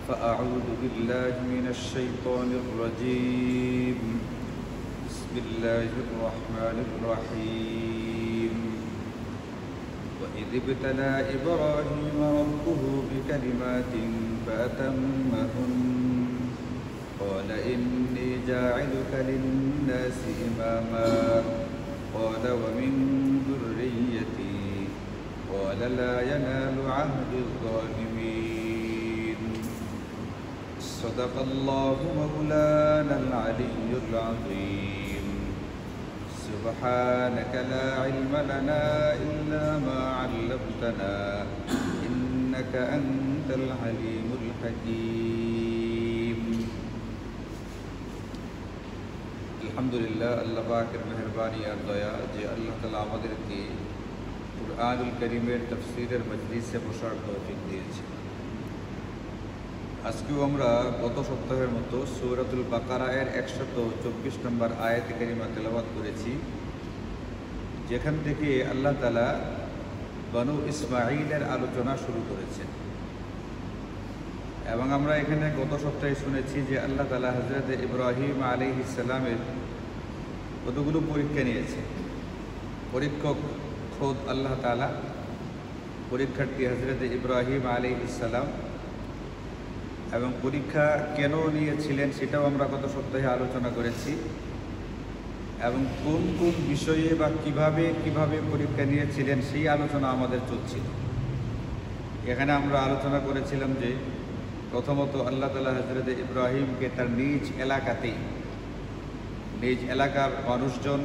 فأعوذ بالله من الشيطان الرجيم. بسم الله الرحمن الرحيم. وإذ ابتلى إبراهيم ربه بكلمات فأتمهن قال إني جاعلك للناس إماما قال ومن ذريتي قال لا ينال عهد الظالمين. صدق الله مولانا العلي العظيم. سبحانك لا علم لنا إلا ما علمتنا إنك أنت العليم الحكيم. আলহামদুলিল্লাহ, আল্লাহ পাকের মেহেরবানি আর দয়া যে আল্লাহ তাআলা আমাদেরকে কুরআনুল কারীমের তাফসীরের মজলিসে বসার তৌফিক দিয়েছে। আজকেও আমরা গত সপ্তাহের মতো সূরাতুল বাকারার 124 নম্বর আয়াতে কারিমা তেলাওয়াত করেছি, যেখান থেকে আল্লাহ তাআলা বনু ইসমাঈলের আলোচনা শুরু করেছেন। এবং আমরা এখানে গত সপ্তাহে শুনেছি যে আল্লাহ তাআলা হযরত ইব্রাহিম আলাইহিস সালামের কতগুলো পরীক্ষা নিয়েছে। পরীক্ষক খোদ আল্লাহ তাআলা, পরীক্ষার্থী হযরত ইব্রাহিম আলাইহিস সালাম। এবং পরীক্ষা কেন নিয়েছিলেন সেটাও আমরা গত সপ্তাহে আলোচনা করেছি। এবং কোন কোন বিষয়ে বা কিভাবে পরীক্ষা নিয়েছিলেন সেই আলোচনা আমাদের চলছিল। এখানে আমরা আলোচনা করেছিলাম যে প্রথমত আল্লাহ তাআলা হযরত ইব্রাহিমকে তার নিজ এলাকার মানুষজন,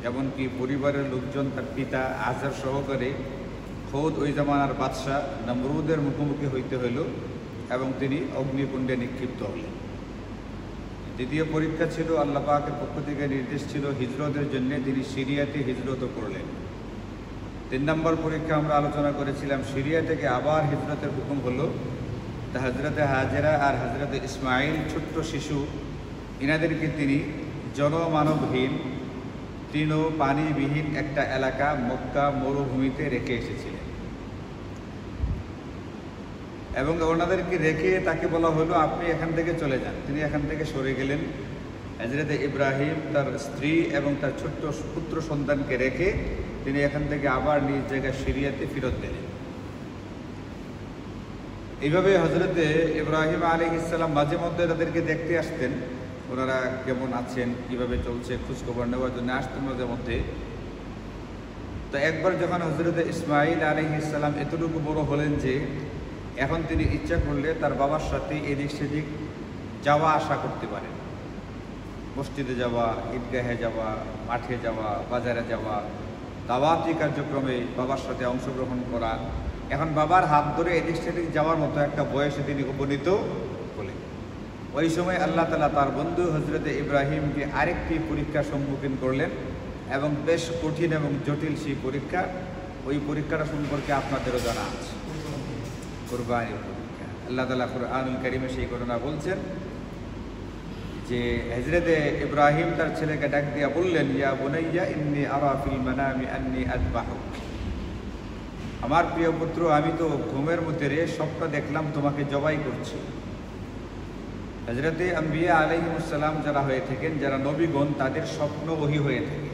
এমনকি পরিবারের লোকজন, তার পিতা আজর সহকারে খোদ ওই জামানার বাদশাহ নমরুদের মুখোমুখি হইতে হইল এবং তিনি অগ্নিকুণ্ডে নিক্ষিপ্ত হলেন। দ্বিতীয় পরীক্ষা ছিল আল্লাহ পাকের পক্ষ থেকে নির্দেশ ছিল হিজরতের জন্য, তিনি সিরিয়াতে হিজরত করলেন। 3 নম্বর পরীক্ষা আমরা আলোচনা করেছিলাম, সিরিয়া থেকে আবার হিজরতের হুকুম হলো। তা হযরতে হাজেরা আর হযরতে ইসমাঈল ছোট্ট শিশু, ইনাদেরকে তিনি জনমানবহীন, তৃণ পানিবিহীন একটা এলাকা মক্কা মরুভূমিতে রেখে এসেছিলেন। এবং ওনাদেরকে রেখে তাকে বলা হলো আপনি এখান থেকে চলে যান। তিনি এখান থেকে সরে গেলেন। হযরতে ইব্রাহিম তার স্ত্রী এবং তার ছোট্ট পুত্র সন্তানকে রেখে তিনি এখান থেকে আবার নিজ জায়গায় সিরিয়াতে ফেরত দিলেন। এইভাবে হযরতে ইব্রাহিম আলাইহিস সালাম মাঝে মধ্যে তাদেরকে দেখতে আসতেন, ওনারা কেমন আছেন, কিভাবে চলছে খোঁজখবর নেওয়ার জন্য আসতেন মাঝে মধ্যে। তো একবার যখন হযরতে ইসমাঈল আলাইহিস সালাম এতটুকু বড় হলেন যে এখন তিনি ইচ্ছা করলে তার বাবার সাথে এদিক সেদিক যাওয়া আসা করতে পারেন, মসজিদে যাওয়া, ঈদগাহে যাওয়া, মাঠে যাওয়া, বাজারে যাওয়া, দাওয়াতি কার্যক্রমে বাবার সাথে অংশগ্রহণ করা, এখন বাবার হাত ধরে এদিক সেদিক যাওয়ার মতো একটা বয়সে তিনি উপনীত হলেন। ওই সময় আল্লাহ তাআলা তার বন্ধু হযরতে ইব্রাহিমকে আরেকটি পরীক্ষার সম্মুখীন করলেন, এবং বেশ কঠিন এবং জটিল সেই পরীক্ষা। ওই পরীক্ষাটা সম্পর্কে আপনাদেরও জানা আছে, কুরবানির পরীক্ষা। আল্লাহ তাআলা কুরআনুল কারীমে সেই ঘটনা বলছেন যে হযরতে ইব্রাহিম তার ছেলেকে ডাক দিয়া বললেন, ইয়া বুনাইয়া ইন্নী আরা ফিল মানামি আন্নী আযবাহুক, আমার প্রিয় পুত্র, আমি তো ঘুমের মধ্যে স্বপ্ন দেখলাম তোমাকে জবাই করছি। হযরতে আম্বিয়া আলাইহিস সালাম যারা হয়ে থাকেন, যারা নবীগণ, তাদের স্বপ্ন ওহী হয়ে থাকে,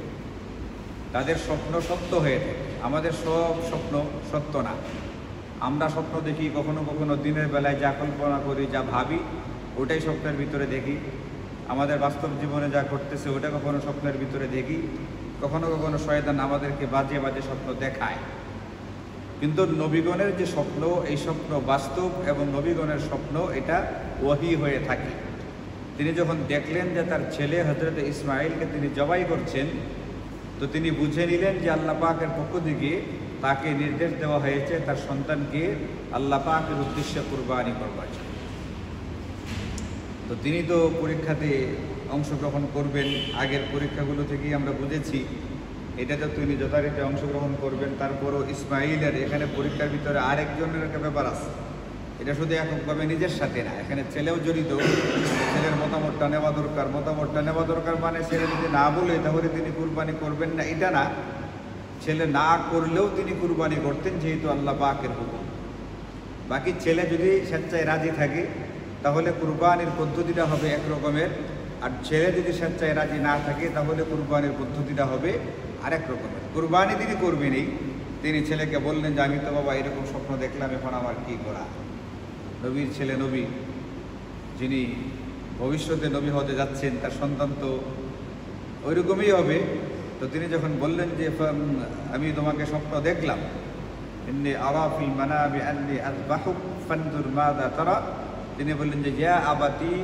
তাদের স্বপ্ন সত্য হয়ে থাকে। আমাদের সব স্বপ্ন সত্য না। আমরা স্বপ্ন দেখি কখনো কখনো দিনের বেলায় যা কল্পনা করি, যা ভাবি, ওটাই স্বপ্নের ভিতরে দেখি। আমাদের বাস্তব জীবনে যা ঘটতেছে ওটা কখনো স্বপ্নের ভিতরে দেখি। কখনো কখনো শয়তান আমাদেরকে বাজে বাজে স্বপ্ন দেখায়। কিন্তু নবীগণের যে স্বপ্ন, এই স্বপ্ন বাস্তব, এবং নবীগণের স্বপ্ন এটা ওহী হয়ে থাকে। তিনি যখন দেখলেন যে তার ছেলে হযরতে ইসমাঈলকে তিনি জবাই করছেন, তো তিনি বুঝে নিলেন যে আল্লাহ পাকের পক্ষ থেকে তাকে নির্দেশ দেওয়া হয়েছে তার সন্তানকে আল্লাহ পাকের উদ্দেশ্যে কুরবানি করবার জন্য। তো তিনি তো পরীক্ষাতে অংশগ্রহণ করবেন। আগের পরীক্ষাগুলো থেকেই আমরা বুঝেছি এটাতে তিনি যথারীতি অংশগ্রহণ করবেন। তারপরও ইসমাঈলের এখানে পরীক্ষার ভিতরে আরেকজনের একটা ব্যাপার আছে। এটা শুধু এককভাবে নিজের সাথে না, এখানে ছেলেও জড়িত। ছেলের মতামতটা নেওয়া দরকার। মতামতটা নেওয়া দরকার মানে ছেলে যদি না বলে তাহলে তিনি কুরবানি করবেন না, এটা না। ছেলে না করলেও তিনি কুরবানি করতেন, যেহেতু আল্লাহ পাকের হুকুম। বাকি ছেলে যদি স্বেচ্ছায় রাজি থাকে তাহলে কুরবানির পদ্ধতিটা হবে এক রকমের, আর ছেলে যদি স্বেচ্ছায় রাজি না থাকে তাহলে কুরবানির পদ্ধতিটা হবে আরেক রকমের। কুরবানি তিনি করবেনই, তিনি ছেলেকে বললেন যে আমি তো বাবা এরকম স্বপ্ন দেখলাম, এখন আমার কী করা। নবীর ছেলে নবী, যিনি ভবিষ্যতে নবী হতে যাচ্ছেন, তার সন্তান তো ওইরকমই হবে। তো তিনি যখন বললেন যে আমি তোমাকে স্বপ্ন দেখলাম, ইন্নী আরা ফিল মানামি আন্নী আযবাহুক ফানজুর মাযা তারা, তিনি বললেন যে ইয়া আবাতি,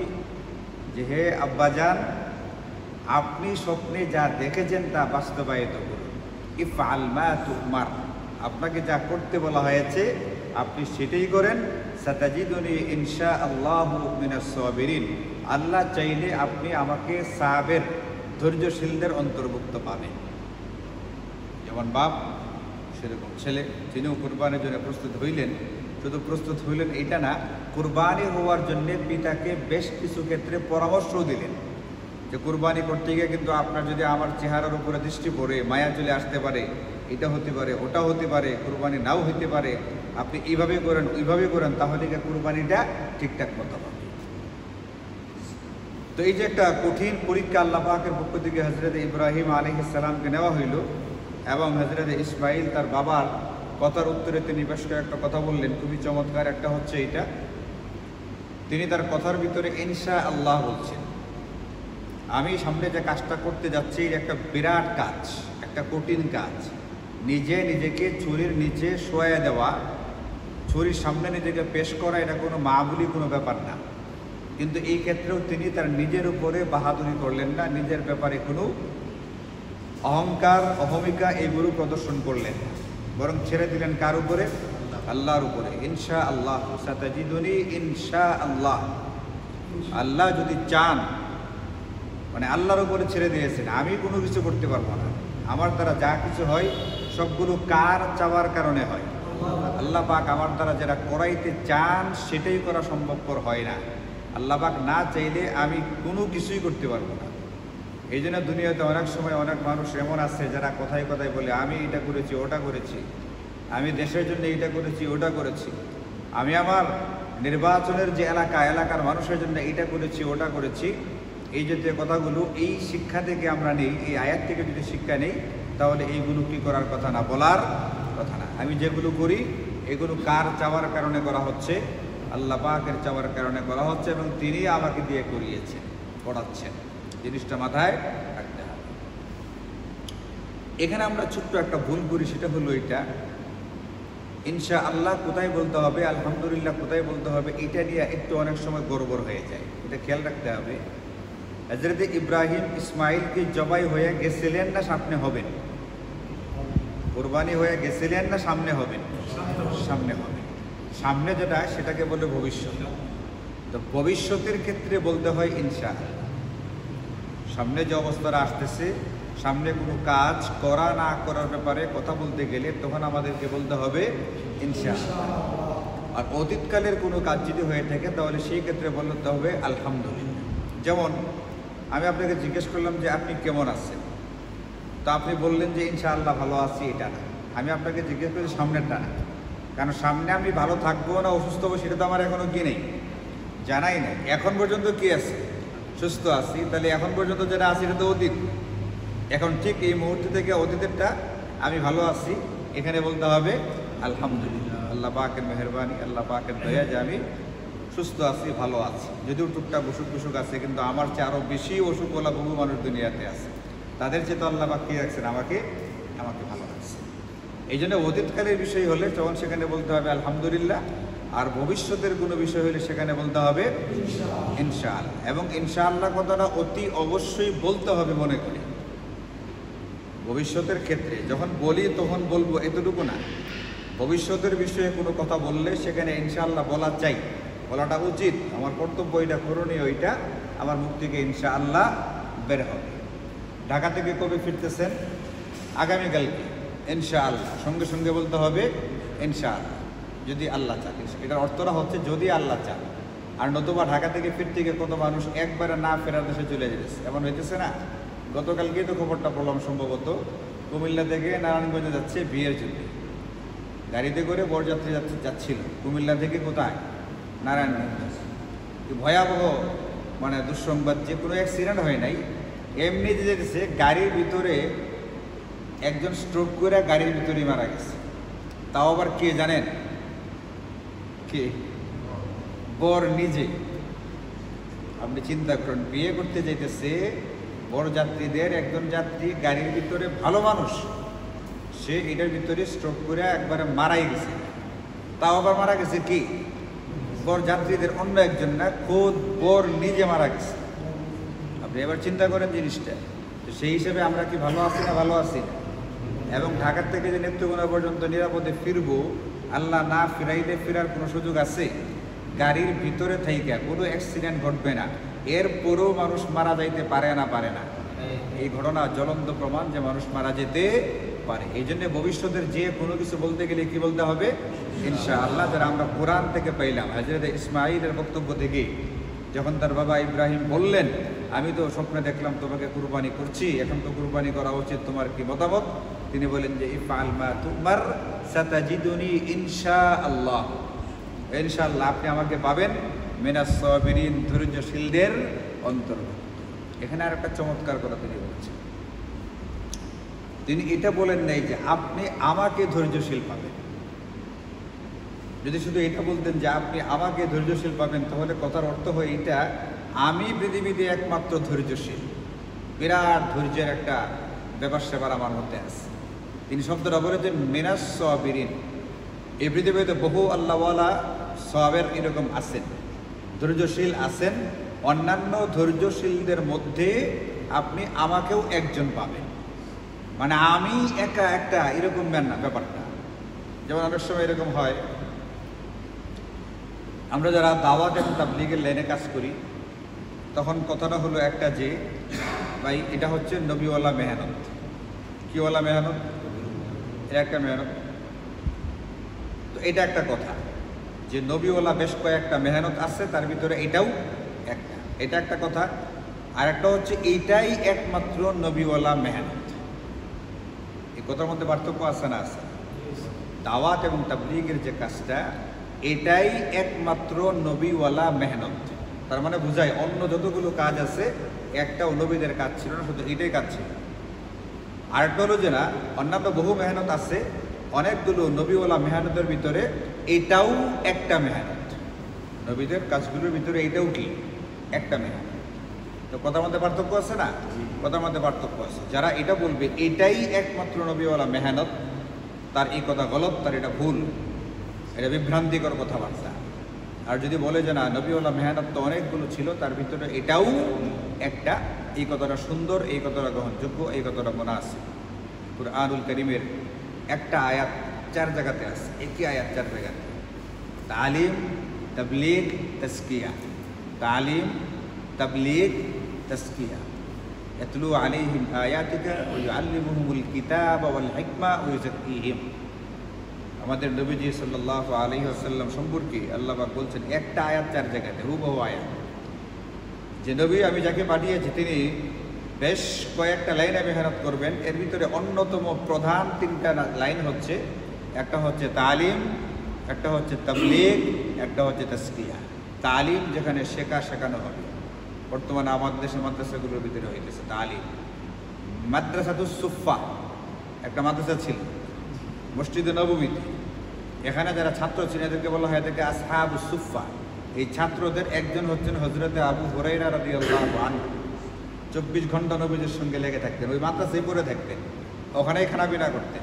যে হে আব্বাজান, আপনি স্বপ্নে যা দেখেছেন তা বাস্তবায়িত করুন। ইফআল মা তুমার, আপনাকে যা করতে বলা হয়েছে আপনি সেটাই করেন। সাতাজিদুনি ইনশাআল্লাহু মিনাস সাবিরিন, আল্লাহ চাইলে আপনি আমাকে সাবের, ধৈর্যশীলদের অন্তর্ভুক্ত পাবেন। যেমন বাপ সেরকম ছেলে, তিনিও কুরবানির জন্য প্রস্তুত হইলেন। শুধু প্রস্তুত হইলেন এটা না, কুরবানি হওয়ার জন্য পিতাকে বেশ কিছু ক্ষেত্রে পরামর্শও দিলেন যে কুরবানি করতে গিয়ে কিন্তু আপনার যদি আমার চেহারার উপরে দৃষ্টি পড়ে মায়া চলে আসতে পারে, এটা হতে পারে, ওটা হতে পারে, কুরবানি নাও হতে পারে, আপনি এইভাবে করেন ওইভাবে করেন, তাহলে কি কুরবানিটা ঠিকঠাক মতো হবে। তো এই যে একটা কঠিন পরীক্ষা আল্লাহ পাকের পক্ষ থেকে হযরত ইব্রাহিম আলাইহিস সালামকে নেওয়া হইল, এবং হযরত ইসমাইল তার বাবার কথার উত্তরে তিনি বেশ কয়েকটা কথা বললেন, খুবই চমৎকার। একটা হচ্ছে এইটা, তিনি তার কথার ভিতরে ইনশাআল্লাহ বলছেন। আমি সামনে যে কাজটা করতে যাচ্ছি একটা বিরাট কাজ, একটা কঠিন কাজ। নিজেকে ছুরির নিচে শোয়া দেওয়া, ছুরির সামনে নিজেকে পেশ করা, এটা কোনো মামুলি কোনো ব্যাপার না। কিন্তু এই ক্ষেত্রেও তিনি তার নিজের উপরে বাহাদুরি করলেন না, নিজের ব্যাপারে কোনো অহংকার অহমিকা এইগুলো প্রদর্শন করলেন, বরং ছেড়ে দিলেন কার উপরে? আল্লাহর উপরে। ইনশাআল্লাহ সাতাজিদুনি ইনশাআল্লাহ, আল্লাহ যদি চান, মানে আল্লাহর উপরে ছেড়ে দিয়েছেন, আমি কোনো কিছু করতে পারবো না, আমার দ্বারা যা কিছু হয় সবগুলো কার চাওয়ার কারণে হয়। আল্লাহ পাক আমার দ্বারা যারা করাইতে চান সেটাই করা সম্ভবপর হয় না। আল্লাহ পাক না চাইলে আমি কোনো কিছুই করতে পারবো না। এই জন্য দুনিয়াতে অনেক সময় অনেক মানুষ এমন আছে যারা কথায় কথায় বলে আমি এটা করেছি ওটা করেছি, আমি দেশের জন্য এইটা করেছি ওটা করেছি, আমি আমার নির্বাচনের যে এলাকার মানুষের জন্য এইটা করেছি ওটা করেছি। এই জাতীয় কথাগুলো এই শিক্ষা থেকে আমরা নেই, এই আয়াত থেকে যদি শিক্ষা নেই তাহলে এইগুলো কি করার কথা না, বলার কথা না। আমি যেগুলো করি এগুলো কার চাওয়ার কারণে করা হচ্ছে? আল্লাহ পাকের চাওয়ার কারণে করা হচ্ছে, এবং তিনি আমাকে দিয়ে করিয়েছেন, পড়াচ্ছেন। জিনিসটা মাথায় রাখতে হবে। এখানে আমরা ছোট্ট একটা ভুল করি, সেটা হলো এটা, ইনশাআল্লাহ কোথায় বলতে হবে, আলহামদুলিল্লাহ কোথায় বলতে হবে, এটা নিয়ে একটু অনেক সময় গড়বড় হয়ে যায়। এটা খেয়াল রাখতে হবে। হযরত ইব্রাহিম ইসমাইলকে জবাই হয়ে গেছিলেন না সামনে হবেন? কুরবানি হয়ে গেছিলেন না সামনে হবেন? সামনে হবে। সামনে যেটা সেটাকে বলে ভবিষ্যৎ। তো ভবিষ্যতের ক্ষেত্রে বলতে হয় ইনশাআল্লাহ। সামনে যে অবস্থাটা আসতেছে, সামনে কোনো কাজ করা না করার ব্যাপারে কথা বলতে গেলে তখন আমাদেরকে বলতে হবে ইনশাআল্লাহ। আর অতীতকালের কোনো কাজ যদি হয়ে থাকে তাহলে সেই ক্ষেত্রে বলতে হবে আলহামদুলিল্লাহ। যেমন আমি আপনাকে জিজ্ঞেস করলাম যে আপনি কেমন আছেন, তো আপনি বললেন যে ইনশাআল্লাহ ভালো আছি, এটা না। আমি আপনাকে জিজ্ঞেস করি সামনেরটা না, কারণ সামনে আমি ভালো থাকবো না অসুস্থ হবো সেটা তো আমার এখনও কি নেই, জানাই নেই। এখন পর্যন্ত কি আছে? সুস্থ আছি। তাহলে এখন পর্যন্ত যেটা আছে এটা তো অতীত। এখন ঠিক এই মুহূর্ত থেকে অতীতেরটা আমি ভালো আছি, এখানে বলতে হবে আলহামদুলিল্লাহ, আল্লাহ পাকের মেহেরবানি, আল্লাহ পাকের দয়া যে আমি সুস্থ আছি, ভালো আছি। যদিও টুকটাক অসুখ আছে, কিন্তু আমার চেয়ে আরও বেশি অসুখওয়ালা বহু মানুষ দুনিয়াতে আছে। তাদের চেয়ে তো আল্লাহ পাক কি রাখছেন? আমাকে ভালো রাখছে। এই জন্য অতীতকালের বিষয় হলে তখন সেখানে বলতে হবে আলহামদুলিল্লাহ, আর ভবিষ্যতের কোনো বিষয় হলে সেখানে বলতে হবে ইনশাআল্লাহ। এবং ইনশাআল্লাহ কথাটা অতি অবশ্যই বলতে হবে মনে করি। ভবিষ্যতের ক্ষেত্রে যখন বলি তখন বলবো এতটুকু না, ভবিষ্যতের বিষয়ে কোনো কথা বললে সেখানে ইনশাআল্লাহ বলা চাই, বলাটা উচিত। আমার কর্তব্য এটা, করণীয় এটা, আমার মুখ থেকে ইনশাআল্লাহ বের হবে। ঢাকা থেকে কবে ফিরতেছেন? আগামীকালকে ইনশাআল্লাহ। সঙ্গে সঙ্গে বলতে হবে ইনশাআল্লাহ, যদি আল্লাহ চান। এটার অর্থটা হচ্ছে যদি আল্লাহ চান। আর নতুবা ঢাকা থেকে ফিরতে গিয়ে কত মানুষ একবারে না ফেরার দেশে চলে যেতেছে, এমন হইতেছে না? গতকালকেই তো খবরটা বললাম, সম্ভবত কুমিল্লা থেকে নারায়ণগঞ্জে যাচ্ছে বিয়ের জন্য, গাড়িতে করে বরযাত্রী যাচ্ছিল কুমিল্লা থেকে কোথায়? নারায়ণগঞ্জ। ভয়াবহ মানে দুঃসংবাদ, যে কোনো অ্যাক্সিডেন্ট হয় নাই, এমনি যেতেছে গাড়ির ভিতরে একজন স্ট্রোক করে গাড়ির ভিতরেই মারা গেছে। তাও আবার কে জানেন? কে? বর নিজে। আপনি চিন্তা করেন, বিয়ে করতে যাইতেছে বড় যাত্রীদের একজন যাত্রী গাড়ির ভিতরে, ভালো মানুষ, সে এটার ভিতরে স্ট্রোক করে একবারে মারাই গেছে। তাও আবার মারা গেছে কি? বর যাত্রীদের অন্য একজন না, খোদ বর নিজে মারা গেছে। আপনি এবার চিন্তা করেন জিনিসটা। তো সেই হিসেবে আমরা কি ভালো আছি না? ভালো আছি না। এবং ঢাকার থেকে যে নেত্রকোনা পর্যন্ত নিরাপদে ফিরবো, আল্লাহ না ফিরাইলে ফেরার কোনো সুযোগ আছে? গাড়ির ভিতরে থাইকা কোনো অ্যাক্সিডেন্ট ঘটবে না, এরপরেও মানুষ মারা যাইতে পারে না? পারে না? এই ঘটনা জ্বলন্ত প্রমাণ যে মানুষ মারা যেতে পারে। এই জন্য ভবিষ্যতের যে কোনো কিছু বলতে গেলে কি বলতে হবে? ইনশাআল্লাহ। যারা আমরা কোরআন থেকে পাইলাম, হযরত ইসমাঈলের বক্তব্য থেকে, যখন তার বাবা ইব্রাহিম বললেন, আমি তো স্বপ্নে দেখলাম তোমাকে কুরবানি করছি, এখন তো কুরবানি করা উচিত, তোমার কি মতামত? তিনি বলেন যে ইফআল মা তুমার সাতাজিদুনি ইনশাআল্লাহ। ইনশাআল্লাহ আপনি আমাকে পাবেন মিনাস সাবিরিন, ধৈর্যশীলদের অন্তর্ভুক্ত। এখানে আর একটা চমৎকার কথা তিনি বলছেন। তিনি এটা বলেন নাই যে আপনি আমাকে ধৈর্যশীল পাবেন। যদি শুধু এটা বলতেন যে আপনি আমাকে ধৈর্যশীল পাবেন, তাহলে কথার অর্থ হয় এটা, আমি পৃথিবীতে একমাত্র ধৈর্যশীল, বিরাট ধৈর্যের একটা ব্যাপার স্যাপার আমার মধ্যে আছে। তিনি শব্দটা বলেছেন মিনাস সাবিরিন। এই পৃথিবীতে বহু আল্লাহওয়ালা সাবের এরকম আছেন, ধৈর্যশীল আছেন। অন্যান্য ধৈর্যশীলদের মধ্যে আপনি আমাকেও একজন পাবেন। মানে আমি একা একটা এরকম না ব্যাপারটা। যেমন অনেক সময় এরকম হয়, আমরা যারা দাওয়াত এবং তাবলীগের লাইনে কাজ করি, তখন কথাটা হলো একটা যে ভাই এটা হচ্ছে নবীওয়ালা মেহনত। কিওয়ালা মেহনত? এটা একটা মেহনত। তো এটা একটা কথা যে নবীওয়ালা বেশ কয়েকটা মেহনত আছে, তার ভিতরে এটাও একটা। এটা একটা কথা। আর একটা হচ্ছে এইটাই একমাত্র নবীওয়ালা মেহনত। এই কথার মধ্যে পার্থক্য আছে না? আছে। দাওয়াত এবং তাবলীগের যে কাজটা, এটাই একমাত্র নবীওয়ালা মেহনত। তার মানে বুঝায় অন্য যতগুলো কাজ আছে একটাও নবীদের কাজ ছিল না, শুধু এটাই কাজ ছিল। আরেকটা হলো যে না, অন্যান্য বহু মেহনত আছে, অনেকগুলো নবীওয়ালা মেহনতের ভিতরে এটাও একটা মেহনত। নবীদের কাজগুলোর ভিতরে এটাও কি একটা মেহনত। তো কথার মধ্যে পার্থক্য আছে না? কথার মধ্যে পার্থক্য আছে। যারা এটা বলবে এটাই একমাত্র নবীওয়ালা মেহনত, তার এই কথা গলত, তার এটা ভুল, এটা বিভ্রান্তিকর কথাবার্তা। আর যদি বলে যে না নবীওয়ালা মেহনত তো অনেকগুলো ছিল, তার ভিতরে এটাও একটা, এই কথাটা সুন্দর, এই কথাটা গ্রহণযোগ্য, এই কথাটা মুনাসিব। কুরআনুল কারীমের একটা আয়াত 4 জায়গাতে আছে, একই আয়াত 4 জায়গাতে। তালিম, তাবলীগ, তাজকিয়া। তালিম, তাবলীগ, তাজকিয়া। ইয়াতলু আলাইহিম আয়াতিকা ওয়া ইউআল্লিমুহুমুল কিতাবা ওয়াল হিকমা ওয়া ইউযাক্কিহিম। আমাদের নবীজি সাল্লাল্লাহু আলাইহি ওয়াসাল্লাম সম্পর্কে আল্লাহ পাক বলছেন একটা আয়াত 4 জায়গাতে, হুবহু আয়াত, যে নবী আমি যাকে পাঠিয়েছি তিনি বেশ কয়েকটা লাইনে মেহনত করবেন। এর ভিতরে অন্যতম প্রধান 3টা লাইন হচ্ছে, একটা হচ্ছে তালিম, একটা হচ্ছে তাবলীগ, একটা হচ্ছে তাজকিয়া। তালিম যেখানে শেখানো হবে, বর্তমানে আমাদের দেশের মাদ্রাসাগুলোর ভিতরে হইতেছে তালিম। মাদ্রাসাতুস সুফফা একটা মাদ্রাসা ছিল মসজিদে নববীতে। এখানে যারা ছাত্র ছিলেন এদেরকে বলা হয় এদেরকে আসহাবুস সুফফা। এই ছাত্রদের একজন হচ্ছেন হযরতে আবু হুরায়রা রাদিয়াল্লাহু আনহু। 24 ঘন্টা নবীজির সঙ্গে লেগে থাকতেন, ওই মাদ্রাসায় পড়ে থাকতেন, ওখানেই খানাপিনা করতেন।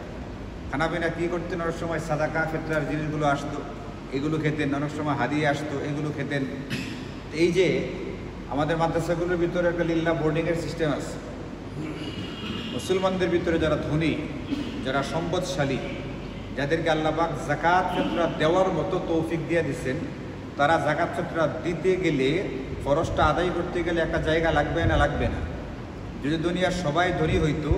খানাপিনা কী করতেন? অনেক সময় সাদাকা ফিতরার জিনিসগুলো আসতো, এগুলো খেতেন। অনেক সময় হাদিয়া আসতো, এগুলো খেতেন। এই যে আমাদের মাদ্রাসাগুলোর ভিতরে একটা লিল্লাহ বোর্ডিংয়ের সিস্টেম আছে। মুসলমানদের ভিতরে যারা ধনী, যারা সম্পদশালী, যাদেরকে আল্লাহ পাক যাকাত ফিতরা দেওয়ার মতো তৌফিক দিয়ে দিচ্ছেন, তারা যাকাত ফিতরা দিতে গেলে, ফরজটা আদায় করতে গেলে একটা জায়গা লাগবে না? লাগবে না? যদি দুনিয়ার সবাই ধনী হইতো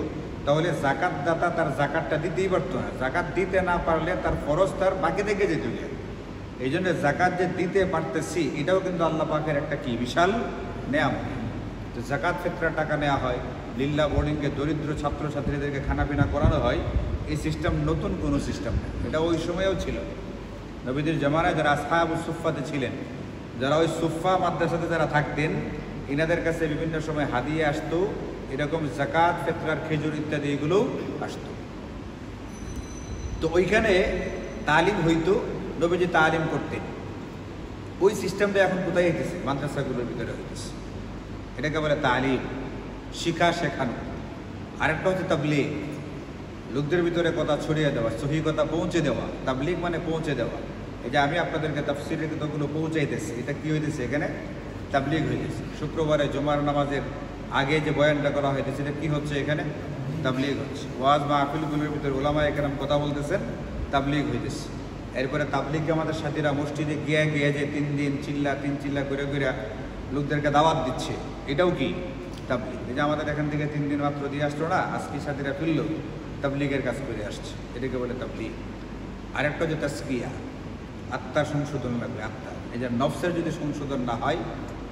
তাহলে জাকাত দাতা তার জাকাতটা দিতেই পারতো না। জাকাত দিতে না পারলে তার ফরজ তার বাকি থেকে যেত। এই জন্য জাকাত যে দিতে পারতেছি এটাও কিন্তু আল্লাহ পাকের একটা কি বিশাল নেয়ামত। তো জাকাত ফিতরার টাকা নেওয়া হয়, লিল্লাহ বোর্ডিংকে দরিদ্র ছাত্রছাত্রীদেরকে খানাপিনা করানো হয়। এই সিস্টেম নতুন কোনো সিস্টেম না, এটা ওই সময়েও ছিল। নবীদের জামানায় যারা আসহাবুস সুফফাতে ছিলেন যারা ওই সুফা মাদ্রাসাতে যারা থাকতেন, ইনাদের কাছে বিভিন্ন সময় হাদিয়া আসতো, এরকম জাকাত, ফিতরার খেজুর ইত্যাদি এগুলো আসতো। তো ওইখানে তালিম হইতো, নবীজি তালিম করতেন। ওই সিস্টেমটা এখন কোথায় হইতেছে? মাদ্রাসাগুলোর ভিতরে হইতেছে। এটাকে বলে তালিম, শিখা শেখানো। আরেকটা হচ্ছে তাবলীগ, লোকদের ভিতরে কথা ছড়িয়ে দেওয়া, সহি কথা পৌঁছে দেওয়া। তাবলীগ মানে পৌঁছে দেওয়া। এই যে আমি আপনাদেরকে তাফসীরের কিতাবগুলো পৌঁছাইতেছি, এটা কি হইতেছে? এখানে তাবলীগ হইতেছে। শুক্রবারে জুমার নামাজের আগে যে বয়ানটা করা হইতেছে, এটা কি হচ্ছে? এখানে তাবলীগ হচ্ছে। ওয়াজ মাহফিলগুলোর ভিতরে উলামায়ে কেরাম কথা বলতেছেন, তাবলীগ হইতেছে। এরপরে তাবলীগকে আমাদের সাথীরা মসজিদে গিয়ে গিয়ে যে 3 দিন তিন চিল্লা করে করে লোকদেরকে দাওয়াত দিচ্ছে, এটাও কি তাবলীগ। এই যে আমাদের এখান থেকে 3 দিন মাত্র দিয়ে আসলো না, আজকে সাথীরা ফিরল, তাবলীগের কাজ করে আসছে, এটাকে বলে তাবলীগ। আরেকটা হচ্ছে তাজকিয়া, আত্মার সংশোধন লাগবে। আত্মা, এই যে নফসের যদি সংশোধন না হয়,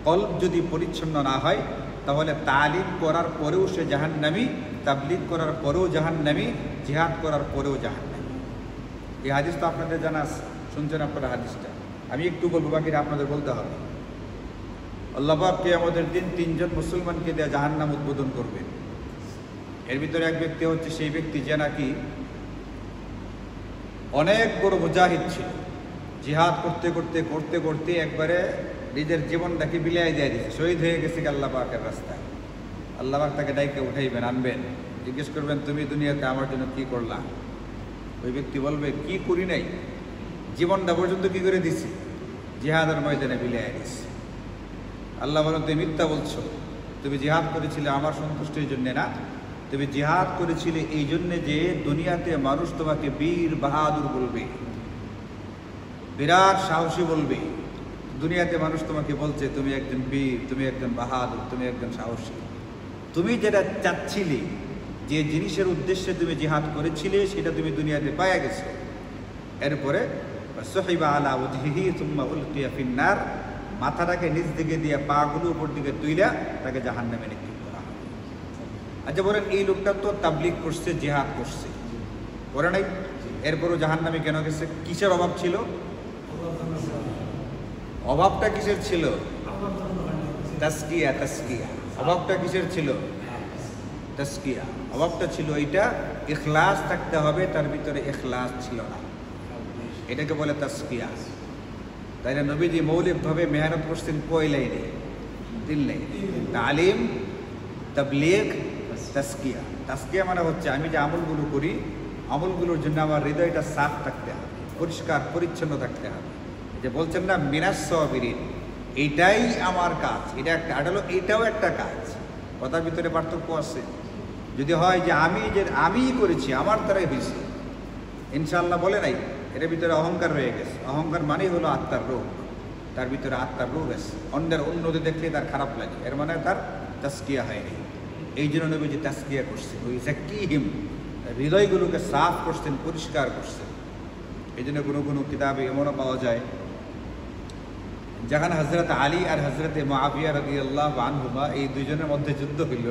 কলব যদি পরিচ্ছন্ন না হয়, তাহলে তালিম করার পরেও সে জাহান্নামী, তাবলীগ করার পরেও জাহান্নামী, জিহাদ করার পরেও জাহান্নামী। এই হাদিস তো আপনাদের জানা আছে, শুনছেন আপনারা হাদিসটা। আমি একটু বলবো, বাকিটা আপনাদের বলতে হবে। আল্লাহ পাক কিয়ামতের দিন 3 জন মুসলমানকে দিয়ে জাহান্নাম উদ্বোধন করবেন। এর ভিতরে এক ব্যক্তি হচ্ছে সেই ব্যক্তি যে নাকি অনেক বড় মুজাহিদ ছিল, জিহাদ করতে করতে করতে করতে একবারে নিজের জীবনটাকে বিলিয়ে দিয়ে দিয়েছে, শহীদ হয়ে গেছে আল্লাহ পাকের রাস্তায়। আল্লাহ পাক তাকে ডাইকে উঠাইবেন, আনবেন, জিজ্ঞেস করবেন তুমি দুনিয়াতে আমার জন্য কি করলা? ওই ব্যক্তি বলবে কি করি নাই, জীবনটা পর্যন্ত কি করে দিছি? জিহাদের ময়দানে বিলিয়ে দিছি। আল্লাহ বলেন তুমি মিথ্যা বলছো, তুমি জিহাদ করেছিলে আমার সন্তুষ্টির জন্য না, তুমি জিহাদ করেছিলে এই জন্যে যে দুনিয়াতে মানুষ তোমাকে বীর বাহাদুর বলবে, বিরাট সাহসী বলবে। দুনিয়াতে মানুষ তোমাকে বলছে তুমি একজন বীর, তুমি একজন বাহাদুর, তুমি একজন সাহসী। তুমি যেটা চাচ্ছিলে, যে জিনিসের উদ্দেশ্যে তুমি জিহাদ করেছিলে, সেটা তুমি দুনিয়াতে পাওয়া গেছো। এরপরে সহিবা আলা ওয়াজহিহি সুম্মা উলকিয়া ফিন্নার, মাথাটাকে নিচ দিকে দিয়ে পাগুলো উপর দিকে তুইলা তাকে জাহান্নামে নিক্ষেপ করা হবে। আচ্ছা বলেন, এই লোকটা তো তাবলীগ করছে, জিহাদ করছে, করে নাই, এরপরও জাহান্নামে কেন গেছে? কিসের অভাব ছিল? অভাবটা কিসের ছিল? তাজকিয়া। তাজকিয়া অভাবটা কিসের ছিল? তাজকিয়া অভাবটা ছিল এইটা, ইখলাস থাকতে হবে, তার ভিতরে ইখলাস ছিল না, এটাকে বলে তাজকিয়া। তাই না নবীজি মৌলিকভাবে মেহনত করছেন কয় লাইনে? 3 লাইনে, তালিম, তাবলীগ, তাজকিয়া। তাজকিয়া মানে হচ্ছে আমি যে আমলগুলো করি, আমলগুলোর জন্য আমার হৃদয়টা সাফ থাকতে হবে, পরিষ্কার পরিচ্ছন্ন থাকতে হবে। যে বলছেন না মিনাস সাবিরিন, এইটাই আমার কাজ, এটা একটা আডালো, এটাও একটা কাজ। কথার ভিতরে পার্থক্য আছে। যদি হয় যে আমি করেছি, আমার দ্বারাই হয়েছে, ইনশাআল্লাহ বলে নাই, এর ভিতরে অহংকার রয়ে গেছে। অহংকার মানেই হলো আত্মার রোগ, তার ভিতরে আত্মার রোগ আছে। অন্যের উন্নতি দেখলে তার খারাপ লাগে, এর মানে তার তাজকিয়া হয়নি। এই জন্য নবীজি তাজকিয়া করছেন, ওই যাক্কিহিম, হৃদয়গুলোকে সাফ করছেন, পরিষ্কার করছেন। এই জন্য কোনো কোনো কিতাবে এমনও পাওয়া যায়, যখন হযরত আলী আর হযরত মুআবিয়া রাদিয়াল্লাহু আনহুমা এই দুইজনের মধ্যে যুদ্ধ হইল,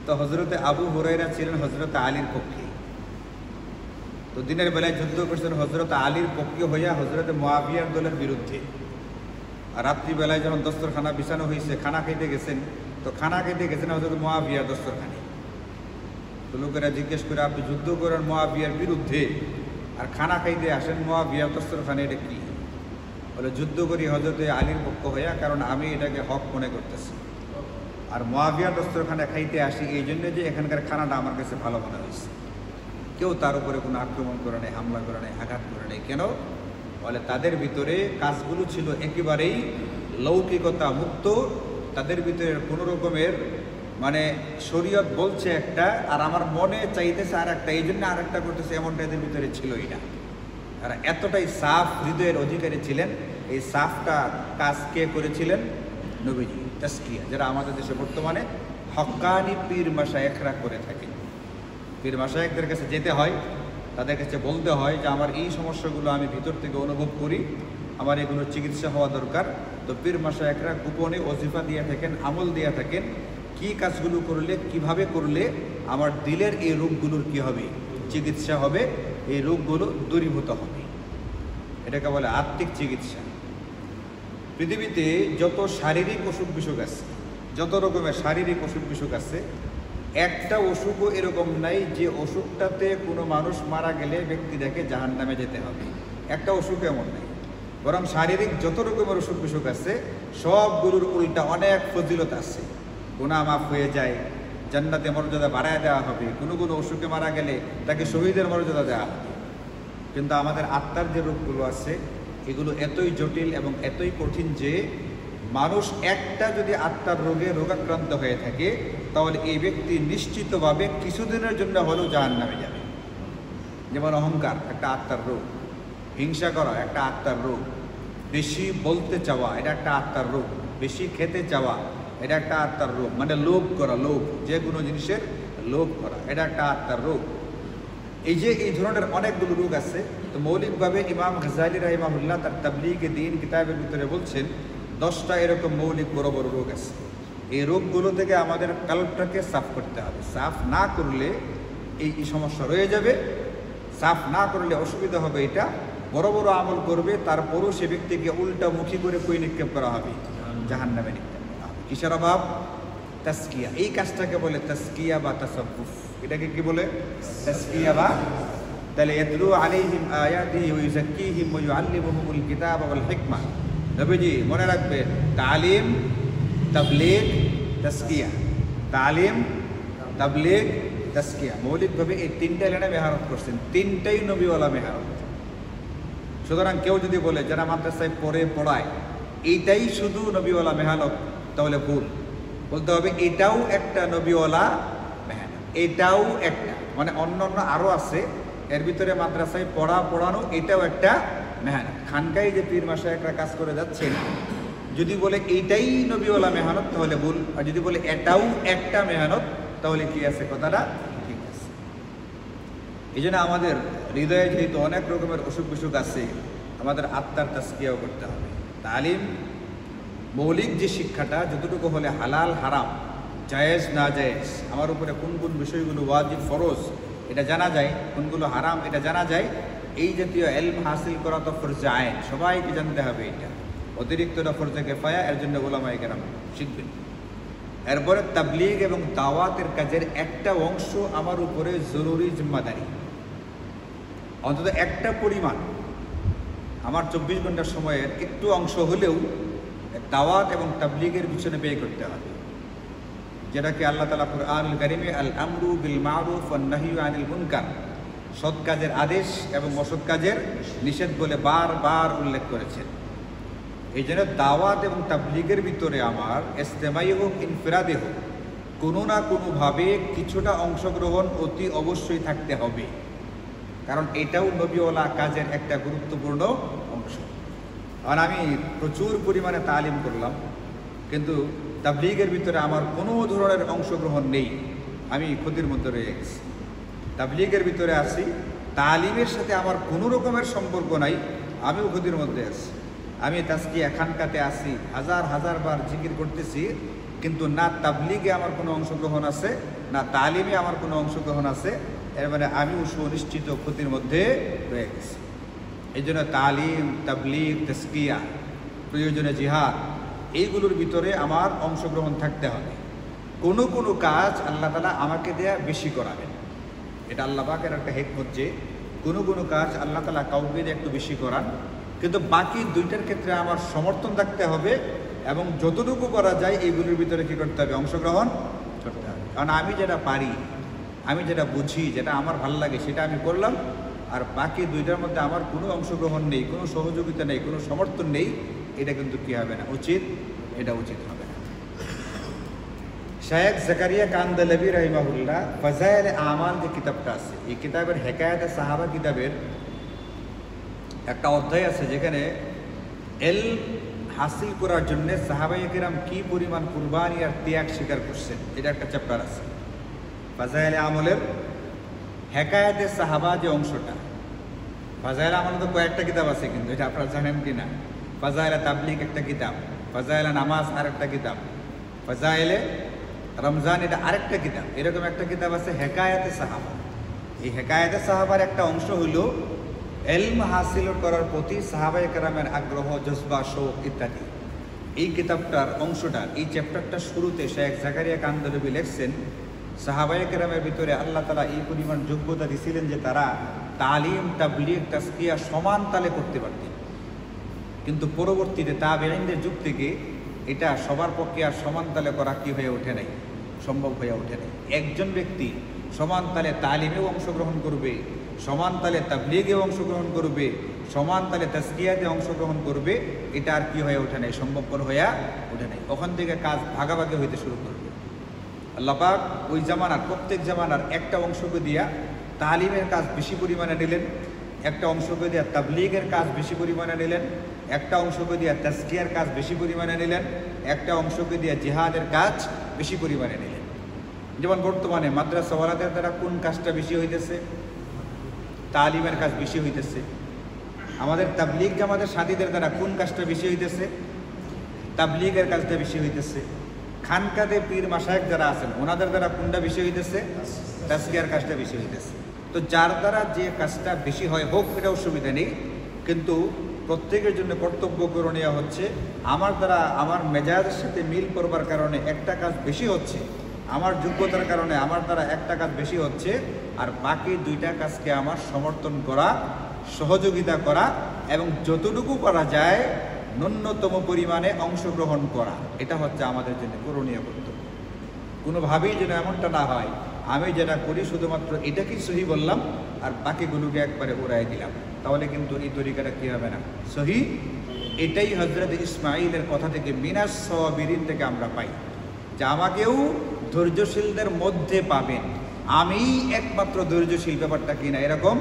তো হযরত আবু হুরায়রা ছিলেন হযরত আলীর পক্ষে। তো দিনের বেলায় যুদ্ধ করছেন হযরত আলীর পক্ষে হইয়া হযরত মুআবিয়ার দলের বিরুদ্ধে। আর রাত্রিবেলায় যখন দস্তরখানা বিছানো হয়েছে, খানা খাইতে গেছেন, তো খানা খাইতে গেছেন হযরত মুআবিয়ার দস্তরখানে। তো লোকেরা জিজ্ঞেস করে আপনি যুদ্ধ করেন মুআবিয়ার বিরুদ্ধে, আর খানা খাইতে আসেন মুআবিয়ার দস্তরখানে, এটা কি? বলে যুদ্ধ করি হযরত আলীর পক্ষ হইয়া, কারণ আমি এটাকে হক মনে করতেছি। আর মুআবিয়ার দস্তরখানে খাইতে আসি এই জন্য যে এখানকার খানাটা আমার কাছে ভালো মনে হয়েছে। কেউ তার উপরে কোনো আক্রমণ করে নেই, হামলা করে নেই, আঘাত করে নেই। কেন? বলে তাদের ভিতরে কাজগুলো ছিল একেবারেই লৌকিকতা মুক্ত, তাদের ভিতরে কোনো রকমের মানে শরীয়ত বলছে একটা, আর আমার মনে চাইতেছে আর একটা, এই জন্য আর একটা করতেছে, এমনটা এদের ভিতরে ছিলই না। তারা এতটাই সাফ হৃদয়ের অধিকারী ছিলেন। এই সাফটা কাজ কে করেছিলেন? নবীজি। তাজকিয়া, যারা আমাদের দেশে বর্তমানে হক্কানি পীর মাশায়েখরা করে থাকে। পীর মাশায়েখদের কাছে যেতে হয়, তাদের কাছে বলতে হয় যে আমার এই সমস্যাগুলো আমি ভিতর থেকে অনুভব করি, আমার এগুলোর চিকিৎসা হওয়া দরকার। তো পীর মাশায়েখরা গোপনে ওজিফা দিয়ে থাকেন, আমল দিয়ে থাকেন, কি কাজগুলো করলে, কিভাবে করলে আমার দিলের এই রোগগুলোর কি হবে, চিকিৎসা হবে, এই রোগগুলো দূরীভূত হবে। এটাকে বলে আত্মিক চিকিৎসা। পৃথিবীতে যত শারীরিক অসুখ বিসুখ আছে, যত রকমের শারীরিক অসুখ বিসুখ আছে, একটা অসুখও এরকম নাই যে অসুখটাতে কোনো মানুষ মারা গেলে ব্যক্তিটাকে জাহান্নামে যেতে হবে। একটা অসুখ এমন নাই। বরং শারীরিক যত রকমের অসুখ বিসুখ আছে সবগুলোর উল্টা অনেক ফজিলত আছে। গুনাহ মাফ হয়ে যায়, জান্নাতে মর্যাদা বাড়ায় দেওয়া হবে, কোনো কোনো অসুখে মারা গেলে তাকে শহীদের মর্যাদা দেওয়া হবে। কিন্তু আমাদের আত্মার যে রোগগুলো আছে এগুলো এতই জটিল এবং এতই কঠিন যে মানুষ একটা যদি আত্মার রোগে রোগাক্রান্ত হয়ে থাকে তাহলে এই ব্যক্তি নিশ্চিতভাবে কিছুদিনের জন্য হলেও জাহান্নামে যাবে। যেমন অহংকার একটা আত্মার রোগ, হিংসা করা একটা আত্মার রোগ, বেশি বলতে চাওয়া এটা একটা আত্মার রোগ, বেশি খেতে চাওয়া এটা একটা আত্মার রোগ, মানে লোভ করা, লোভ, যে কোনো জিনিসের লোভ করা এটা একটা আত্মার রোগ। এই যে এই ধরনের অনেকগুলো রোগ আছে। তো মৌলিকভাবে ইমাম গাজ্জালী রাহিমাহুল্লাহ তার তাবলীগে দ্বীন কিতাবের ভিতরে বলছেন 10টা এরকম মৌলিক বড় বড় রোগ আছে। এই রোগগুলো থেকে আমাদের কলবটাকে সাফ করতে হবে। সাফ না করলে এই সমস্যা রয়ে যাবে, সাফ না করলে অসুবিধা হবে। এটা বড় বড় আমল করবে, তারপরও সে ব্যক্তিকে উল্টামুখী করে কই নিক্ষেপ করা হবে, জাহান্নামে নিক্ষেপ করা হবে। কিসের অভাব? তাসকিয়া। এই কাজটাকে বলে তাসকিয়া বা তাসাব্বুফ। এটাকে কি বলে? তাসকিয়া বা। তাহলে ইয়াতলু আলাইহিম আয়াতিহি ওয়া ইউযাক্কিহিম ওয়া ইউআল্লিমুহুমুল কিতাবা ওয়াল হিকমা। নবীজি মনে রাখবেন, তালিম, তাবলীগ, তাসকিয়া। তালিম, তাবলীগ, তাসকিয়া, মৌলিকভাবে এই তিনটা লাইনে মেহনত করছেন। তিনটাই নবীওয়ালা মেহনত। সুতরাং কেউ যদি বলে যারা মাদ্রাসায় পড়ায় এইটাই শুধু নবীওয়ালা মেহনত তাহলে ভুল। বলতে হবে এটাও একটা নবীওয়ালা মেহনত, এটাও একটা, মানে অন্যান্য আরও আছে, এর ভিতরে মাদ্রাসায় পড়ানো এটাও একটা মেহনত। খানকায় যে পীর মাশায়েখরা কাজ করে যাচ্ছেন, যদি বলে এইটাই নবীওয়ালা মেহনত তাহলে ভুল, আর যদি বলে এটাও একটা মেহনত তাহলে কি আছে, কথাটা ঠিক আছে। এই জন্য আমাদের হৃদয়ে যেহেতু অনেক রকমের অসুখ বিসুখ আছে, আমাদের আত্মার তাসকিয়াও করতে হবে। তালিম, মৌলিক যে শিক্ষাটা, যতটুকু হলে হালাল হারাম, জায়েজ না জায়েজ, আমার উপরে কোন কোন বিষয়গুলো ওয়াজিব ফরজ এটা জানা যায়, কোনগুলো হারাম এটা জানা যায়। এই জাতীয় ইলম হাসিল করা তো ফরজে আইন, সবাইকে জানতে হবে। এটা অতিরিক্তটা ফরজে কিফায়া, এর জন্য উলামায়ে কেরাম শিখবেন। এরপরে তাবলীগ এবং দাওয়াতের কাজের একটা অংশ আমার উপরে জরুরি জিম্মাদারি, অন্তত একটা পরিমাণ আমার 24 ঘন্টার সময়ের একটু অংশ হলেও দাওয়াত এবং তাবলীগের পিছনে ব্যয় করতে হবে। যেটাকে আল্লাহ তাআলা কুরআনুল কারীমে আল আমরু বিল মারুফ ওয়ান নাহয়ু আনিল মুনকার, সৎ কাজের আদেশ এবং অসৎ কাজের নিষেধ বলে বারবার উল্লেখ করেছেন। এই জন্য দাওয়াত এবং তাবলীগের ভিতরে আমার ইজতেমাই হোক ইনফিরাদে হোক, কোনো না কোনোভাবে কিছুটা অংশগ্রহণ অতি অবশ্যই থাকতে হবে, কারণ এটাও নবীওয়ালা কাজের একটা গুরুত্বপূর্ণ অংশ। আর আমি প্রচুর পরিমাণে তালিম করলাম, কিন্তু তাবলীগের ভিতরে আমার কোনো ধরনের অংশগ্রহণ নেই, আমি ক্ষতির মধ্যে রয়ে গেছি। তাবলীগের ভিতরে আছি, তালিমের সাথে আমার কোনো রকমের সম্পর্ক নাই, আমিও ক্ষতির মধ্যে আছি। আমি তাসকিয়া খানকাতে আসি, হাজার বার জিকির করতেছি, কিন্তু না তাবলীগে আমার কোনো অংশগ্রহণ আছে, না তালিমে আমার কোনো অংশগ্রহণ আছে। এর মানে আমিও সুনিশ্চিত ক্ষতির মধ্যে রয়ে গেছি। এই জন্য তালিম, তাবলীগ, তাসকিয়া, প্রয়োজনে জিহাদ, এইগুলোর ভিতরে আমার অংশগ্রহণ থাকতে হবে। কোনো কোনো কাজ আল্লাহ তাআলা আমাকে দেয়া বেশি করাবেন, এটা আল্লাহ পাকের একটা হিকমত যে কোনো কোনো কাজ আল্লাহ তাআলা কাউকে দিয়ে একটু বেশি করান, কিন্তু বাকি দুইটার ক্ষেত্রে আমার সমর্থন থাকতে হবে এবং যতটুকু করা যায় এইগুলোর ভিতরে কী করতে হবে, অংশগ্রহণ করতে হবে। কারণ আমি যেটা পারি, আমি যেটা বুঝি, যেটা আমার ভালো লাগে সেটা আমি করলাম, আর বাকি দুইটার মধ্যে আমার কোনো অংশগ্রহণ নেই, কোনো সহযোগিতা নেই, কোনো সমর্থন নেই, এটা কিন্তু কী হবে না, এটা উচিত হবে না। শায়েখ জাকারিয়া কান্দালাবি রাহিমাহুল্লাহ ফাজায়েল আমাল যে কিতাবটা আছে, এই কিতাবের হেকায়াতে সাহাবা কিতাবের একটা অধ্যায় আছে যেখানে ইলম হাসিল করার জন্য সাহাবায়ে কেরাম কি পরিমাণ কুরবানি আর ত্যাগ স্বীকার করছেন, এটা একটা চ্যাপ্টার আছে। ফাজায়েল আমলের হেকায়াতে সাহাবা যে অংশটা, ফাজায়েল আমল তো কয়েকটা কিতাব আছে, কিন্তু এটা আপনারা জানেন কি না। ফাজায়েলে তাবলীগ একটা কিতাব, ফাজায়েলে নামাজ আর একটা কিতাব, ফাজায়েলে রমজান এটা আরেকটা কিতাব, এরকম একটা কিতাব আছে হেকায়াতে সাহাবা। এই হেকায়াতে সাহাবার একটা অংশ হলো ইলম হাসিল করার প্রতি সাহাবায়ে কেরামের আগ্রহ, জজবা, শৌক ইত্যাদি। এই কিতাবটার অংশটা, এই চ্যাপ্টারটার শুরুতে শেখ জাকারিয়া কান্দরবি লেখছেন, সাহাবায়ে কেরামের ভিতরে আল্লাহ তাআলা এই পরিমাণ যোগ্যতা দিছিলেন যে তারা তালিম, তাবলীগ, তাজকিয়া সমান তালে করতে পারতেন। কিন্তু পরবর্তীতে তাবেঈনদের যুগ থেকে এটা সবার পক্ষে আর সমান তালে করা কি হয়ে ওঠে নাই, সম্ভব হয়ে ওঠে নাই। একজন ব্যক্তি সমান তালে তালিমেও অংশগ্রহণ করবে, সমান তালে তাবলীগেও অংশগ্রহণ করবে, সমান তালে তাজকিয়াতে অংশগ্রহণ করবে, এটা আর কি হয়ে ওঠে নাই, সম্ভবপর হয়ে ওঠে নাই। ওখান থেকে কাজ ভাগাভাগি হইতে শুরু করবে। আল্লাহ পাক ওই জামানার, প্রত্যেক জামানার একটা অংশকে দিয়া তালিমের কাজ বেশি পরিমাণে নিলেন, একটা অংশকে দিয়া তাবলীগের কাজ বেশি পরিমাণে নিলেন, একটা অংশকে দিয়া তাজকিয়ার কাজ বেশি পরিমাণে নিলেন, একটা অংশকে দিয়া জিহাদের কাজ বেশি পরিমাণে নিলেন। যেমন বর্তমানে মাদ্রাসাওয়ালাদের দ্বারা কোন কাজটা বেশি হইতেছে? তালিমের কাজ বেশি হইতেছে। আমাদের তাবলীগ জামাতের সাথীদের দ্বারা কোন কাজটা বেশি হইতেছে? তাবলীগের কাজটা বেশি হইতেছে। খানকাতে পীর মাশায়েখ যারা আছেন ওনাদের দ্বারা কোনটা বেশি হইতেছে? তাজকিয়ার কাজটা বেশি হইতেছে। তো যার দ্বারা যে কাজটা বেশি হয় হোক, এটা অসুবিধা নেই, কিন্তু প্রত্যেকের জন্য কর্তব্য করণীয় হচ্ছে আমার দ্বারা, আমার মেজাজের সাথে মিল করবার কারণে একটা কাজ বেশি হচ্ছে, আমার যোগ্যতার কারণে আমার দ্বারা একটা কাজ বেশি হচ্ছে, আর বাকি দুইটা কাজকে আমার সমর্থন করা, সহযোগিতা করা এবং যতটুকু করা যায় ন্যূনতম পরিমাণে অংশগ্রহণ করা, এটা হচ্ছে আমাদের জন্য করণীয় কর্তব্য। কোনোভাবেই যেন এমনটা না হয় আমি যেটা করি শুধুমাত্র এটাকেই সহি বললাম আর বাকিগুলোকে একবারে উড়াই দিলাম, তাহলে কিন্তু এই তরিকাটা কী হবে না, সহি। এটাই হযরত ইসমাঈলের কথা থেকে, মিনাস সাবিরিন থেকে আমরা পাই যে আমাকেও ধৈর্যশীলদের মধ্যে পাবেন, আমি একমাত্র ধৈর্যশীল, ব্যাপারটা কিনা এরকম।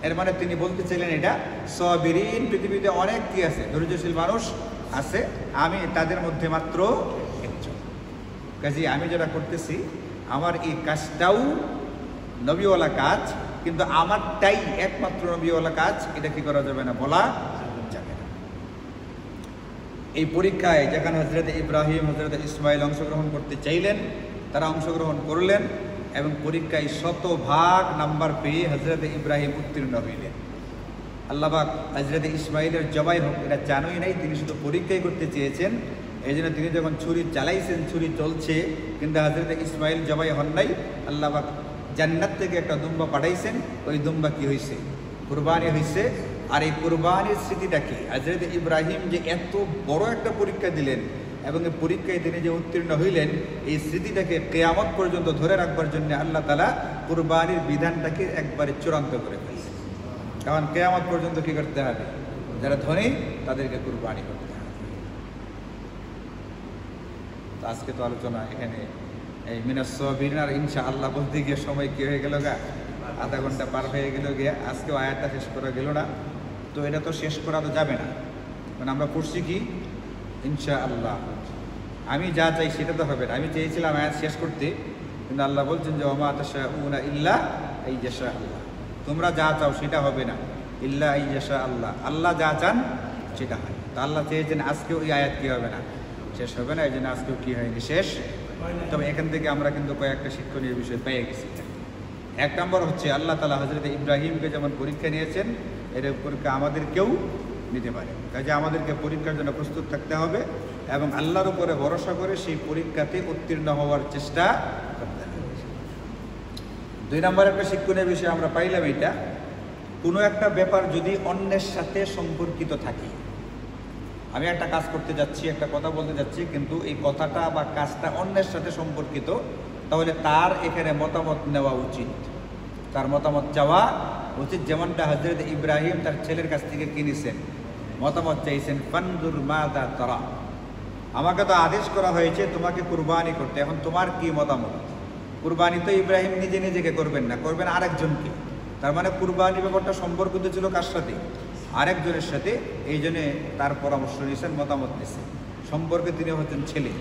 এর মানে তিনি বলতে চাইলেন এটা সাবিরিন, পৃথিবীতে অনেক কি আছে, ধৈর্যশীল মানুষ আছে, আমি তাদের মধ্যে মাত্র একজন। কাজে আমি যেটা করতেছি আমার এই কাজটাও নবীওয়ালা কাজ, কিন্তু আমারটাই একমাত্র নবীওয়ালা কাজ, এটা কি করা যাবে না, বলা যাবে না। এই পরীক্ষায় যেখানে হযরত ইব্রাহিম, হযরত ইসমাঈল অংশগ্রহণ করতে চাইলেন, তারা অংশগ্রহণ করলেন এবং পরীক্ষায় 100% নাম্বার পেয়ে হযরত ইব্রাহিম উত্তীর্ণ হইলেন। আল্লাহ পাক হযরত ইসমাঈলের জবাই হোক এটা জানোই নাই, তিনি শুধু পরীক্ষাই করতে চেয়েছেন। এই জন্য তিনি যখন ছুরি চালাইছেন, ছুরি চলছে, কিন্তু হযরত ইসমাঈল জবাই হন নাই। আল্লাহ পাক জান্নাত থেকে একটা দুম্বা পাঠাইছেন, ওই দুম্বা কি হয়েছে, কুরবানি হয়েছে। আর এই কুরবানির স্মৃতিটা কি, হযরত ইব্রাহিম যে এত বড় একটা পরীক্ষা দিলেন এবং এই পরীক্ষায় তিনি যে উত্তীর্ণ হইলেন, এই স্মৃতিটাকে কিয়ামত পর্যন্ত ধরে রাখবার জন্য আল্লাহ তাআলা কুরবানির বিধানটাকে একবারে চূড়ান্ত করে ফেলেছেন। কারণ কিয়ামত পর্যন্ত কি করতে হবে, যারা ধনী তাদেরকে কুরবানি করতে হবে। তো আজকে তো আলোচনা এখানে এই মিনাস সাবিরিন আর ইনশাআল্লাহ বলতে গিয়ে সময় কি হয়ে গেল গা, আধা ঘন্টা পার হয়ে গেল গিয়া, আজকেও আয়াতটা শেষ করা গেল না। তো এটা তো শেষ করা তো যাবে না, মানে আমরা পড়ছি কি ইনশাআল্লাহ, আমি যা চাই সেটা তো হবে না। আমি চেয়েছিলাম আয়াত শেষ করতে, কিন্তু আল্লাহ বলছেন যে ওমা তাশাউনা ইল্লা আইয়াশা আল্লাহ, তোমরা যা চাও সেটা হবে না, ইল্লা আইয়াশা আল্লাহ, আল্লাহ যা চান সেটা হয়। তা আল্লাহ চেয়েছেন আজকেও এই আয়াত কী হবে না, শেষ হবে না, এই জন্য আজকেও কী হয়নি, শেষ। তবে এখান থেকে আমরা কিন্তু কয়েকটা শিক্ষণীয় বিষয় পেয়ে গেছি। এক নম্বর হচ্ছে আল্লাহ তাআলা হযরত ইব্রাহিমকে যেমন পরীক্ষা নিয়েছেন, এর পরীক্ষা আমাদেরকেও নিতে পারে। কাজে আমাদেরকে পরীক্ষার জন্য প্রস্তুত থাকতে হবে এবং আল্লাহর উপরে ভরসা করে সেই পরীক্ষাতে উত্তীর্ণ হওয়ার চেষ্টা করতে হবে। দুই নম্বর একটা শিক্ষণীয় বিষয় আমরা পাইলাম এটা, কোনো একটা ব্যাপার যদি অন্যের সাথে সম্পর্কিত থাকে, আমি একটা কাজ করতে যাচ্ছি, একটা কথা বলতে যাচ্ছি, কিন্তু এই কথাটা বা কাজটা অন্যের সাথে সম্পর্কিত, তাহলে তার এখানে মতামত নেওয়া উচিত, তার মতামত চাওয়া উচিত। যেমনটা হযরত ইব্রাহিম তার ছেলের কাছ থেকে কিনেছেন, মতামত চাইছেন, ফানজুর মাযা তারা, আমাকে তো আদেশ করা হয়েছে তোমাকে কুরবানি করতে, এখন তোমার কি মতামত। কুরবানি তো ইব্রাহিম নিজে নিজেকে করবেন না, করবেন আরেকজনকে। তার মানে কুরবানি ব্যাপারটা সম্পর্কিত ছিল কার সাথে, আরেকজনের সাথে। এই জন্যে তার পরামর্শ নিয়েছেন, মতামত নিয়েছেন। সম্পর্কে তিনি হচ্ছেন ছেলে।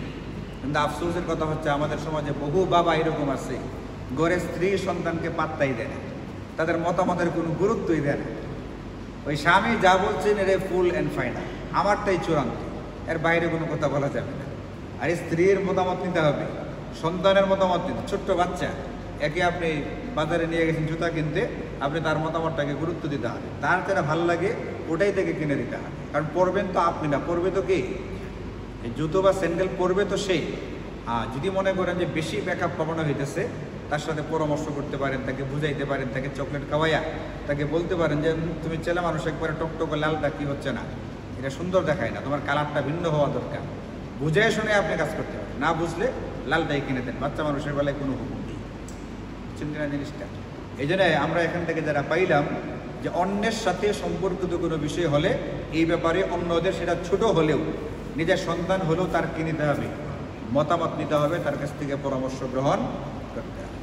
কিন্তু আফসোসের কথা হচ্ছে আমাদের সমাজে বহু বাবা এরকম আছে, ঘরে স্ত্রী সন্তানকে পাত্তাই দেয় না, তাদের মতামতের কোনো গুরুত্বই দেয় না। ওই স্বামী যা বলছেন এর ফুল অ্যান্ড ফাইনাল, আমারটাই চূড়ান্ত, এর বাইরে কোনো কথা বলা যাবে না। আর স্ত্রীর মতামত নিতে হবে, সন্তানের মতামত নিতে। ছোট্ট বাচ্চা একে আপনি বাজারে নিয়ে গেছেন জুতা কিনতে, আপনি তার মতামতটাকে গুরুত্ব দিতে হবে, তার যেটা ভালো লাগে ওটাই থেকে কিনে দিতে হবে। কারণ পড়বেন তো আপনি না, পড়বে তো কে, যে জুতো বা স্যান্ডেল পরবে তো সেই, যদি মনে করেন যে বেশি ব্যাকআপ কমানো হইতেছে, তার সাথে পরামর্শ করতে পারেন, তাকে বুঝাইতে পারেন, তাকে চকলেট খাওয়াইয়া তাকে বলতে পারেন যে তুমি ছেলে মানুষ একবারে টকটকে লালটা কি হচ্ছে না, এটা সুন্দর দেখায় না, তোমার কালারটা ভিন্ন হওয়া দরকার। বুঝে শুনে আপনি কাজ করতে পারেন, না বুঝলে লালটাই কিনে দেন। বাচ্চা মানুষের বেলায় কোনো হুকুম নেই, চিন্তা না জিনিসটা। এই জন্য আমরা এখান থেকে যারা পাইলাম যে অন্যের সাথে সম্পর্কিত কোনো বিষয় হলে এই ব্যাপারে অন্যদের, সেটা ছোট হলেও নিজের সন্তান হলেও তার কি নিতে হবে, মতামত নিতে হবে, তার কাছ থেকে পরামর্শ গ্রহণ করতে হবে।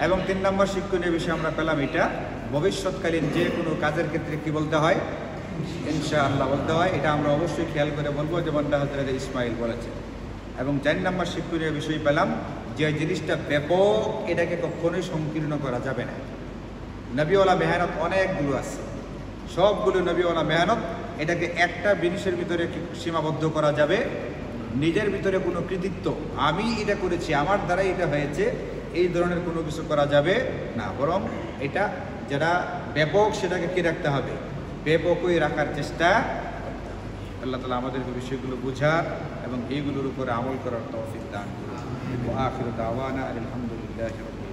এবং 3 নম্বর শিক্ষণীয় বিষয় আমরা পেলাম এটা, ভবিষ্যৎকালীন যে কোনো কাজের ক্ষেত্রে কি বলতে হয়, ইনশাআল্লাহ বলতে হয়। এটা আমরা অবশ্যই খেয়াল করে বলবো, যেমনটা হযরত ইসমাইল বলেছে। এবং 4 নম্বর শিক্ষণীয় বিষয় পেলাম যে জিনিসটা ব্যাপক, এটাকে কখনোই সংকীর্ণ করা যাবে না। নবীওয়ালা মেহনত অনেকগুলো আছে, সবগুলো নবীওয়ালা মেহনত, এটাকে একটা জিনিসের ভিতরে সীমাবদ্ধ করা যাবে। নিজের ভিতরে কোনো কৃতিত্ব, আমি এটা করেছি, আমার দ্বারাই এটা হয়েছে, এই ধরনের কোনো কিছু করা যাবে না। বরং এটা যেটা ব্যাপক সেটাকে কি রাখতে হবে, ব্যাপকই রাখার চেষ্টা করতে হবে। আল্লাহ তাআলা আমাদেরকে বিষয়গুলো বোঝার এবং এইগুলোর উপরে আমল করার তৌফিক দান করুন। ওয়া আখিরু দাওয়ানা আলহামদুলিল্লাহি রাব্বিল